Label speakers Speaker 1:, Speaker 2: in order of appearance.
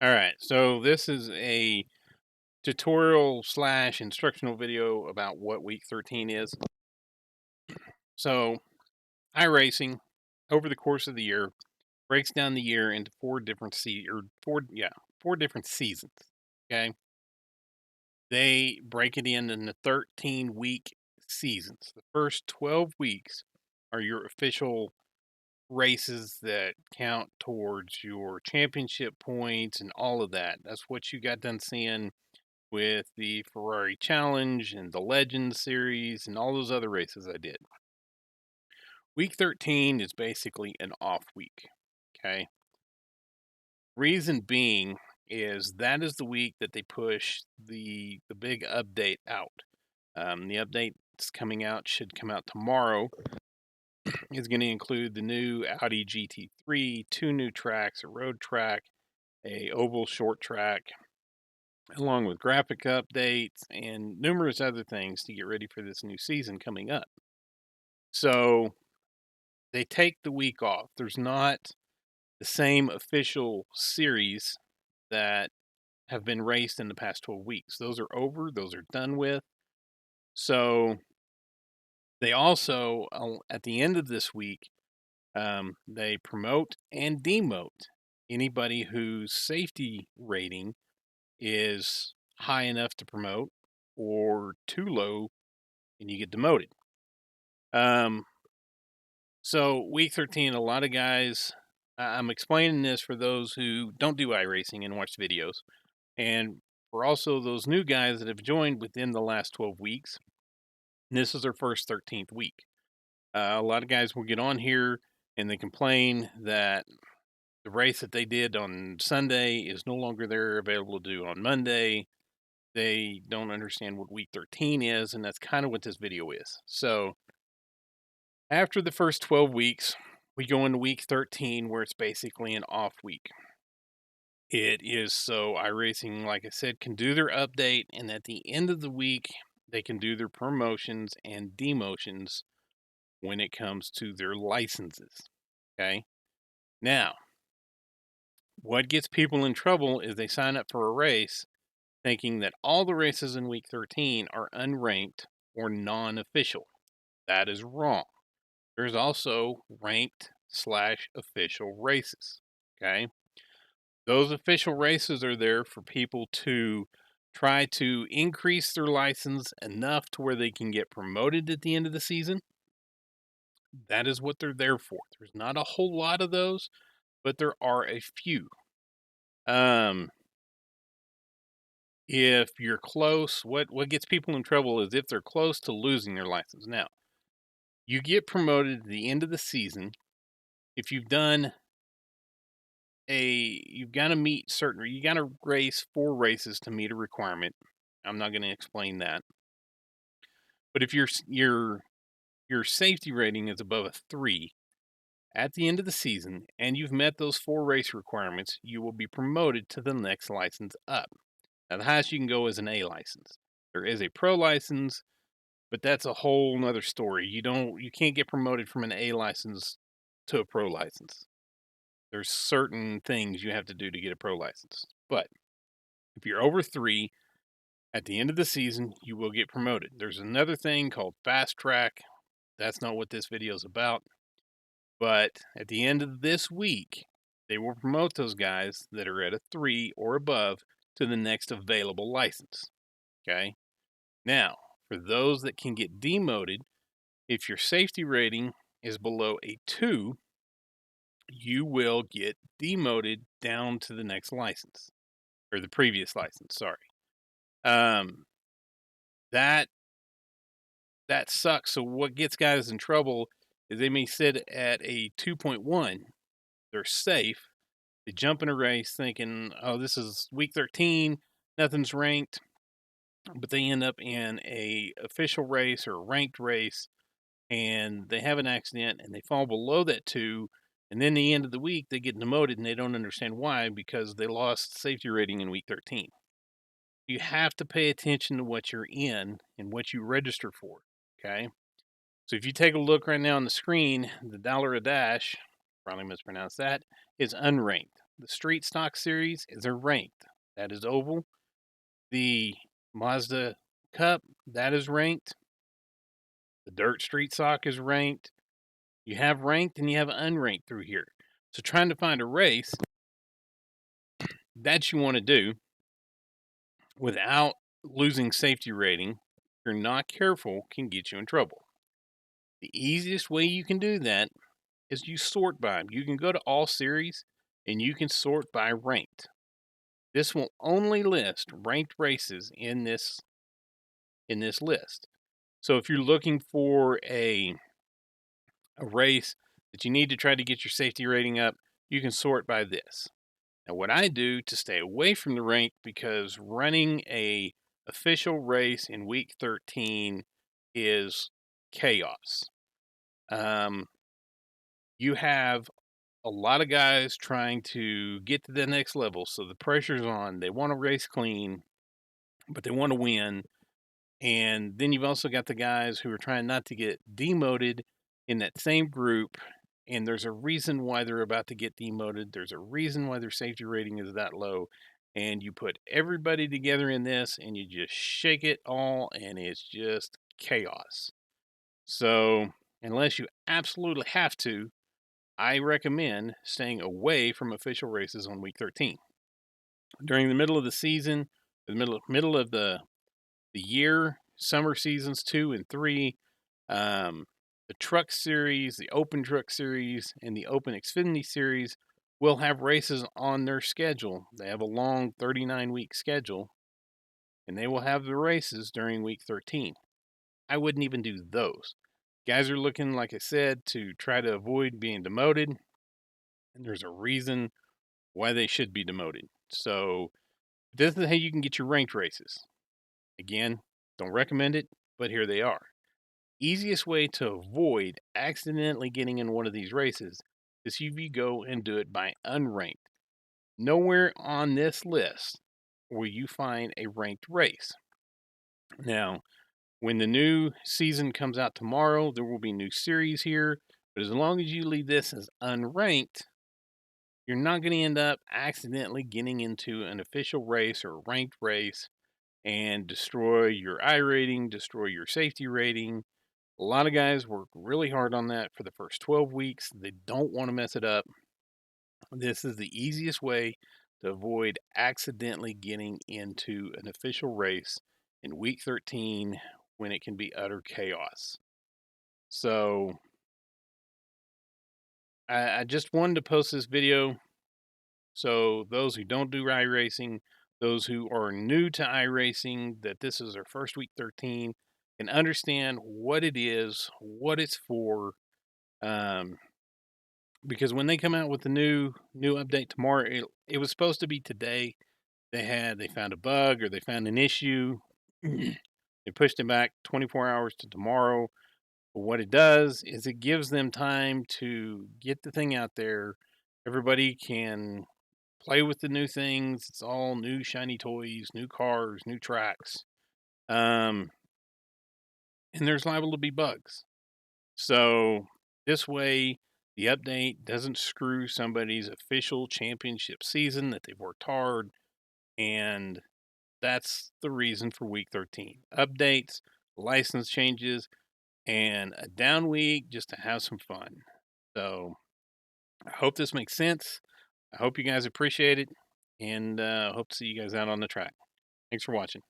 Speaker 1: All right, so this is a tutorial slash instructional video about what week 13 is. So, iRacing over the course of the year breaks down the year into four different seasons. Okay, they break it into 13 week seasons. The first 12 weeks are your official races that count towards your championship points and all of that. That's what you got done seeing with the Ferrari Challenge and the Legends series and all those other races I did. Week 13 is basically an off week. Okay. Reason being is that is the week that they push the big update out. The update that's coming out should come out tomorrow. Is going to include the new Audi GT3, two new tracks, a road track, a oval short track, along with graphic updates and numerous other things to get ready for this new season coming up. So they take the week off. There's not the same official series that have been raced in the past 12 weeks. Those are over, those are done with. So they also, at the end of this week, they promote and demote anybody whose safety rating is high enough to promote or too low and you get demoted. Um, so week 13, a lot of guys, I'm explaining this for those who don't do iRacing and watch videos, and for also those new guys that have joined within the last 12 weeks. And this is their first 13th week. A lot of guys will get on here and they complain that the race that they did on Sunday is no longer there available to do on Monday. They don't understand what week 13 is, and that's kind of what this video is. So after the first 12 weeks, we go into week 13 where it's basically an off week. It is so iRacing, like I said, can do their update, and at the end of the week, they can do their promotions and demotions when it comes to their licenses. Okay. Now, what gets people in trouble is they sign up for a race thinking that all the races in week 13 are unranked or non official. That is wrong. There's also ranked slash official races. Okay. Those official races are there for people to try to increase their license enough to where they can get promoted at the end of the season. That is what they're there for. There's not a whole lot of those, but there are a few. Um, if you're close, what gets people in trouble is if they're close to losing their license. Now, you get promoted at the end of the season if you've done you've got to meet certain, you got to race 4 races to meet a requirement. I'm not going to explain that. But if your safety rating is above a 3 at the end of the season and you've met those 4 race requirements, you will be promoted to the next license up. Now the highest you can go is an A license. There is a pro license, but that's a whole nother story. You can't get promoted from an A license to a pro license. There's certain things you have to do to get a pro license. But if you're over 3, at the end of the season, you will get promoted. There's another thing called fast track. That's not what this video is about. But at the end of this week, they will promote those guys that are at a 3 or above to the next available license. Okay. Now, for those that can get demoted, if your safety rating is below a 2, you will get demoted down to the next license or the previous license. Sorry. Um, that that sucks. So what gets guys in trouble is they may sit at a 2.1. They're safe. They jump in a race thinking, "Oh, this is week 13. Nothing's ranked." But they end up in a official race or a ranked race and they have an accident and they fall below that 2, and then the end of the week they get demoted and they don't understand why because they lost safety rating in week 13. You have to pay attention to what you're in and what you register for. Okay. So if you take a look right now on the screen, the dollar a dash, probably mispronounced that, is unranked. the Street Stock Series is a ranked. That is oval. The Mazda Cup, that is ranked. The Dirt Street Stock is ranked. You have ranked and you have unranked through here. So trying to find a race that you want to do without losing safety rating, if you're not careful, can get you in trouble. The easiest way you can do that is you sort by them. You can go to all series and you can sort by ranked. This will only list ranked races in this list. So if you're looking for a race that you need to try to get your safety rating up, you can sort by this. Now, what I do to stay away from the rank, because running a official race in week 13 is chaos. You have a lot of guys trying to get to the next level, so the pressure's on. They want to race clean, but they want to win. And then you've also got the guys who are trying not to get demoted in that same group. And there's a reason why they're about to get demoted. There's a reason why their safety rating is that low. And you put everybody together in this and you just shake it all, and it's just chaos. So, unless you absolutely have to, I recommend staying away from official races on week 13. During the middle of the season, the middle of the year, summer seasons 2 and 3, um, the Truck Series, the Open Truck Series, and the Open Xfinity Series will have races on their schedule. They have a long 39-week schedule, and they will have the races during week 13. I wouldn't even do those. Guys are looking, like I said, to try to avoid being demoted, and there's a reason why they should be demoted. So, this is how you can get your ranked races. Again, don't recommend it, but here they are. Easiest way to avoid accidentally getting in one of these races is if you go and do it by unranked. Nowhere on this list will you find a ranked race. Now, when the new season comes out tomorrow, there will be new series here, but as long as you leave this as unranked, you're not going to end up accidentally getting into an official race or a ranked race and destroy your I rating, destroy your safety rating. A lot of guys work really hard on that for the first 12 weeks. They don't want to mess it up. This is the easiest way to avoid accidentally getting into an official race in week 13 when it can be utter chaos. So I just wanted to post this video so those who don't do iRacing, those who are new to iRacing, that this is their first week 13, can understand what it is, what it's for. Um, because when they come out with the new update tomorrow, it was supposed to be today. They found a bug or they found an issue. They pushed it back 24 hours to tomorrow. But what it does is it gives them time to get the thing out there. Everybody can play with the new things. It's all new shiny toys, new cars, new tracks. And there's liable to be bugs. So this way, the update doesn't screw somebody's official championship season that they've worked hard. And that's the reason for week 13. Updates, license changes, and a down week just to have some fun. So I hope this makes sense. I hope you guys appreciate it, and hope to see you guys out on the track. Thanks for watching.